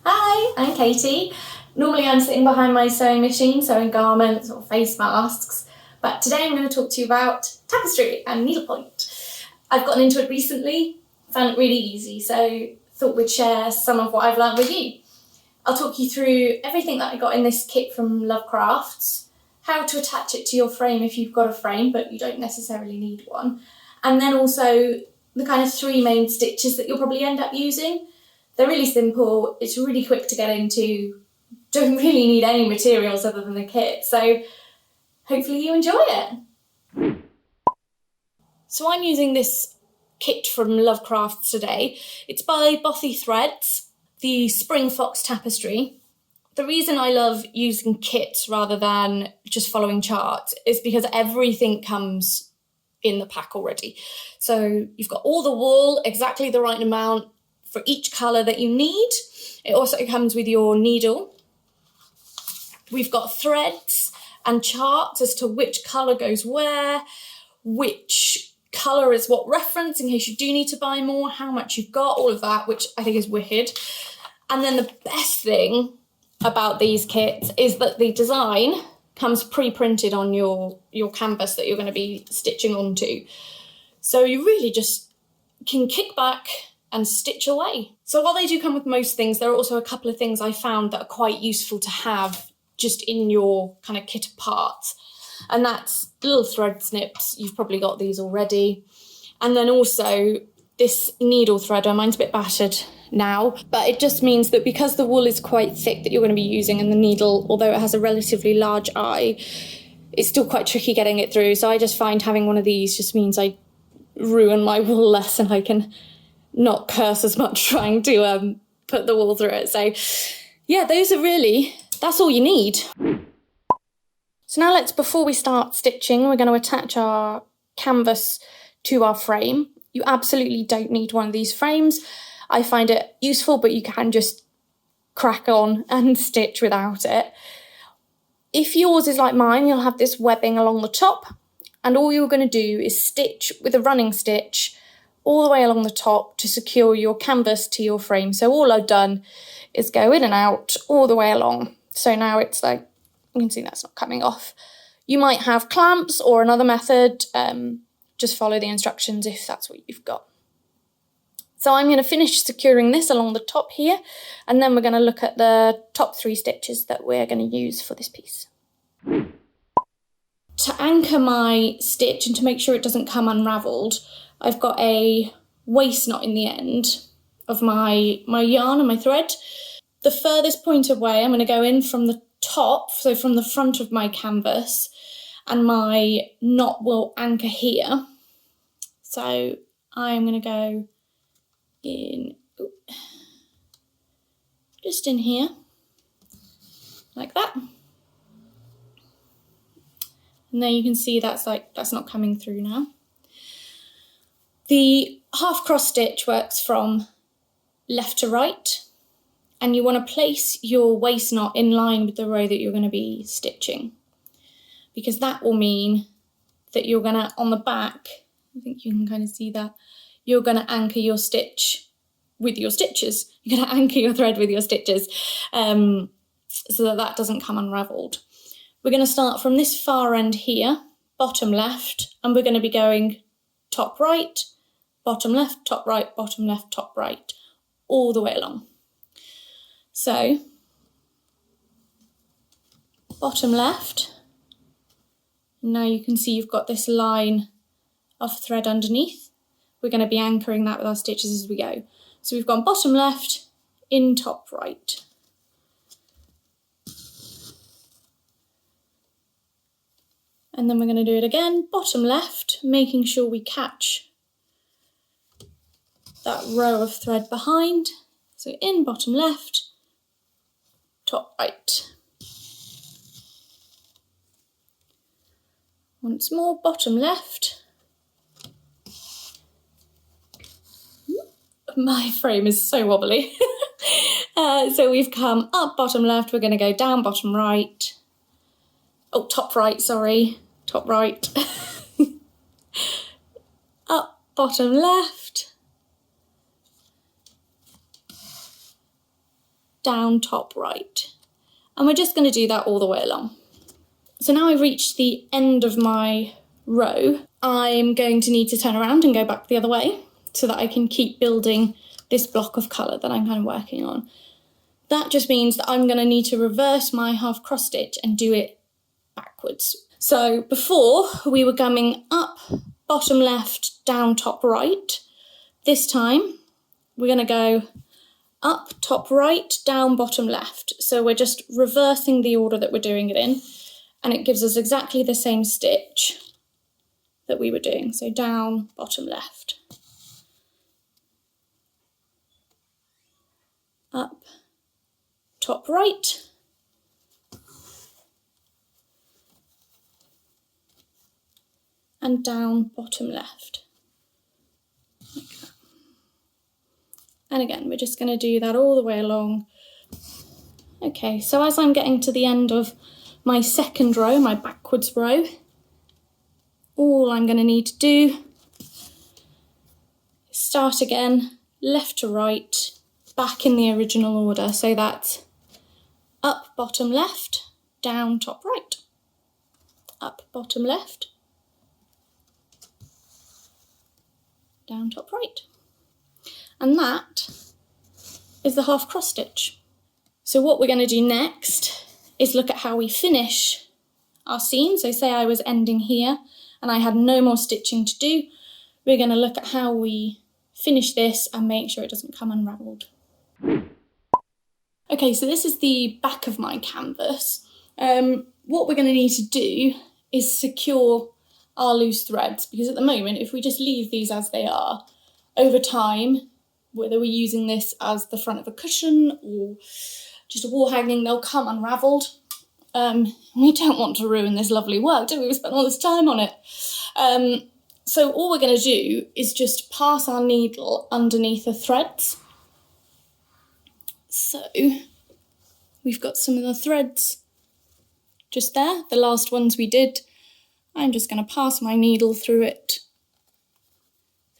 Hi, I'm Katie. Normally I'm sitting behind my sewing machine sewing garments or face masks, but today I'm going to talk to you about tapestry and needlepoint. I've gotten into it recently, found it really easy, so thought we'd share some of what I've learned with you. I'll talk you through everything that I got in this kit from Lovecrafts, how to attach it to your frame if you've got a frame but you don't necessarily need one, and then also the kind of three main stitches that you'll probably end up using. They're really simple, it's really quick to get into, don't really need any materials other than the kit, so hopefully you enjoy it. So I'm using this kit from Lovecrafts today. It's by Bothy Threads, the Spring Fox tapestry. The reason I love using kits rather than just following charts is because everything comes in the pack already. So you've got all the wool, exactly the right amount for each colour that you need. It also comes with your needle. We've got threads and charts as to which colour goes where, which colour is what reference in case you do need to buy more, how much you've got, all of that, which I think is wicked. And then the best thing about these kits is that the design comes pre-printed on your canvas that you're going to be stitching onto. So you really just can kick back and stitch away. So while they do come with most things, there are also a couple of things I found that are quite useful to have just in your kind of kit of parts. And that's little thread snips. You've probably got these already. And then also this needle threader. Mine's a bit battered now, but it just means that because the wool is quite thick that you're going to be using, and the needle, although it has a relatively large eye, it's still quite tricky getting it through. So I just find having one of these just means I ruin my wool less and I can not curse as much trying to put the wool through it. So yeah, that's all you need. So now before we start stitching, we're going to attach our canvas to our frame. You absolutely don't need one of these frames. I find it useful, but you can just crack on and stitch without it. If yours is like mine, you'll have this webbing along the top, and all you're going to do is stitch with a running stitch all the way along the top to secure your canvas to your frame. So all I've done is go in and out all the way along. So now it's like, you can see that's not coming off. You might have clamps or another method. Just follow the instructions if that's what you've got. So I'm going to finish securing this along the top here, and then we're going to look at the top 3 stitches that we're going to use for this piece. To anchor my stitch and to make sure it doesn't come unravelled, I've got a waist knot in the end of my yarn and my thread. The furthest point away, I'm going to go in from the top, so from the front of my canvas, and my knot will anchor here. So I'm going to go in, just in here, like that. And there you can see that's not coming through now. The half cross stitch works from left to right, and you want to place your waist knot in line with the row that you're going to be stitching, because that will mean that you're going to, on the back, I think you can kind of see that, you're going to anchor your stitch with your stitches. You're going to anchor your thread with your stitches so that doesn't come unravelled. We're going to start from this far end here, bottom left, and we're going to be going top right, bottom left, top right, bottom left, top right, all the way along. So, bottom left, now you can see you've got this line of thread underneath. We're going to be anchoring that with our stitches as we go. So we've gone bottom left, in top right. And then we're going to do it again, bottom left, making sure we catch that row of thread behind. So in bottom left, top right. Once more, bottom left. My frame is so wobbly. So we've come up bottom left, we're going to go down bottom right. Oh, top right, sorry. Top right. Up bottom left. down, top, right. And we're just going to do that all the way along. So now I've reached the end of my row, I'm going to need to turn around and go back the other way so that I can keep building this block of colour that I'm kind of working on. That just means that I'm going to need to reverse my half cross stitch and do it backwards. So before we were coming up, bottom left, down, top, right. This time we're going to go up, top, right, down, bottom, left. So we're just reversing the order that we're doing it in, and it gives us exactly the same stitch that we were doing. So down, bottom, left. Up, top, right. And down, bottom, left. Like that. And again, we're just going to do that all the way along. Okay, so as I'm getting to the end of my second row, my backwards row, all I'm going to need to do is start again, left to right, back in the original order. So that's up, bottom, left, down, top, right. Up, bottom, left, down, top, right. And that is the half cross stitch. So what we're going to do next is look at how we finish our seam. So say I was ending here and I had no more stitching to do. We're going to look at how we finish this and make sure it doesn't come unravelled. Okay, so this is the back of my canvas. What we're going to need to do is secure our loose threads, because at the moment, if we just leave these as they are, over time, whether we're using this as the front of a cushion or just a wall hanging, they'll come unravelled. We don't want to ruin this lovely work, do we? We spent all this time on it. So all we're going to do is just pass our needle underneath the threads. So we've got some of the threads just there, the last ones we did. I'm just going to pass my needle through it,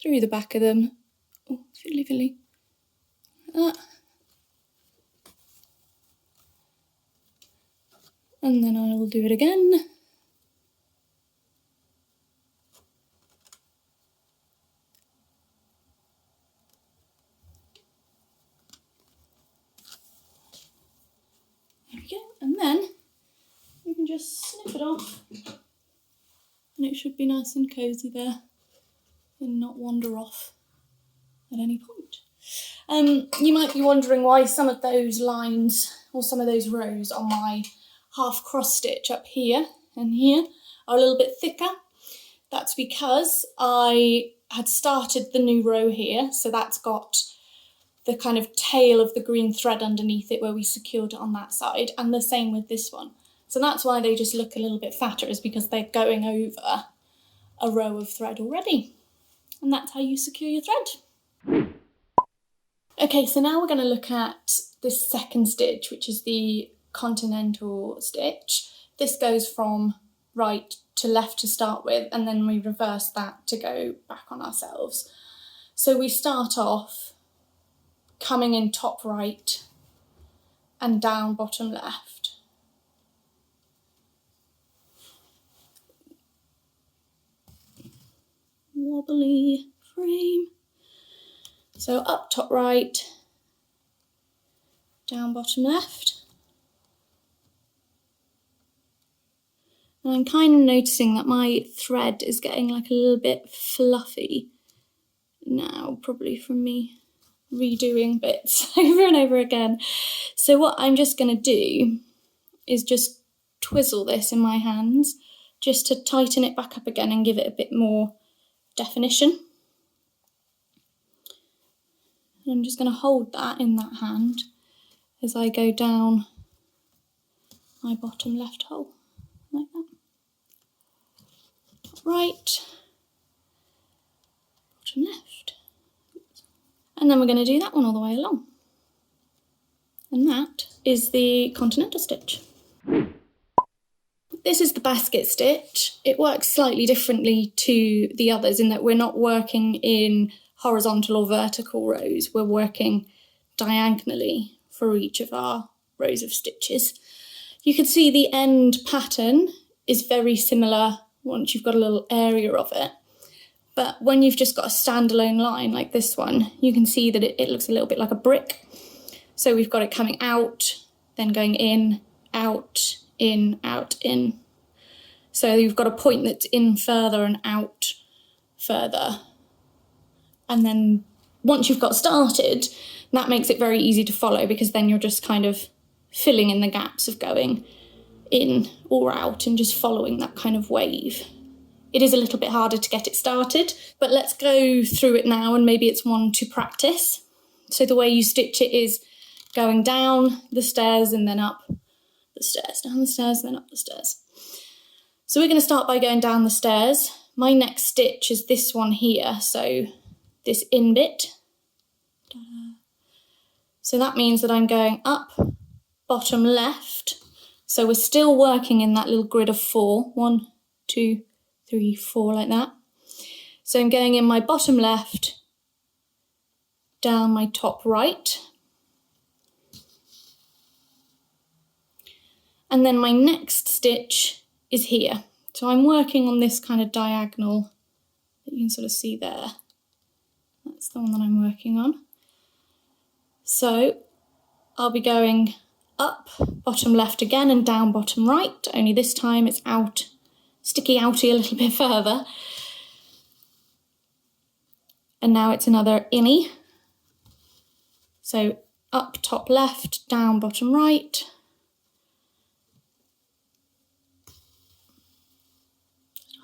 through the back of them. Oh, fiddly. Like that. And then I will do it again. There we go. And then you can just snip it off. And it should be nice and cosy there and not wander off at any point. You might be wondering why some of those lines or some of those rows on my half cross stitch up here and here are a little bit thicker. That's because I had started the new row here, so that's got the kind of tail of the green thread underneath it where we secured it on that side, and the same with this one. So that's why they just look a little bit fatter, is because they're going over a row of thread already. And that's how you secure your thread. Okay, so now we're going to look at the second stitch, which is the Continental stitch. This goes from right to left to start with, and then we reverse that to go back on ourselves. So we start off coming in top right and down bottom left. Wobbly frame. So up top right, down bottom left. And I'm kind of noticing that my thread is getting like a little bit fluffy now, probably from me redoing bits over and over again. So what I'm just going to do is just twizzle this in my hands just to tighten it back up again and give it a bit more definition. And I'm just going to hold that in that hand as I go down my bottom left hole, like that. Top right, bottom left. And then we're going to do that one all the way along. And that is the Continental stitch. This is the basket stitch. It works slightly differently to the others in that we're not working in horizontal or vertical rows. We're working diagonally for each of our rows of stitches. You can see the end pattern is very similar once you've got a little area of it. But when you've just got a standalone line like this one, you can see that it looks a little bit like a brick. So we've got it coming out, then going in, out, in, out, in. So you've got a point that's in further and out further. And then once you've got started, that makes it very easy to follow, because then you're just kind of filling in the gaps of going in or out and just following that kind of wave. It is a little bit harder to get it started, but let's go through it now, and maybe it's one to practice. So the way you stitch it is going down the stairs and then up the stairs, down the stairs, then up the stairs. So we're going to start by going down the stairs. My next stitch is this one here, so this in bit. So that means that I'm going up, bottom left. So we're still working in that little grid of 4. 1, 2, 3, 4, like that. So I'm going in my bottom left, down my top right. And then my next stitch is here. So I'm working on this kind of diagonal that you can sort of see there. That's the one that I'm working on. So I'll be going up, bottom left again, and down bottom right, only this time it's out, sticky outy a little bit further. And now it's another innie. So up top left, down bottom right.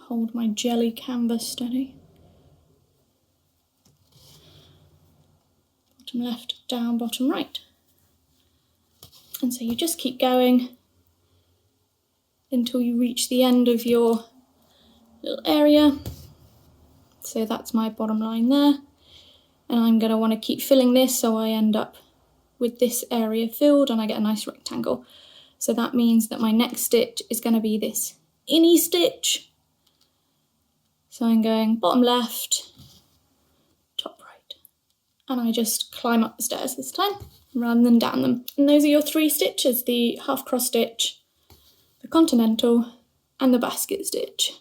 Hold my jelly canvas steady. Bottom left, down, bottom right. And so you just keep going until you reach the end of your little area. So that's my bottom line there. And I'm going to want to keep filling this so I end up with this area filled and I get a nice rectangle. So that means that my next stitch is going to be this innie stitch. So I'm going bottom left, top right. And I just climb up the stairs this time rather than down them. And those are your 3 stitches, the half cross stitch, the Continental, and the basket stitch.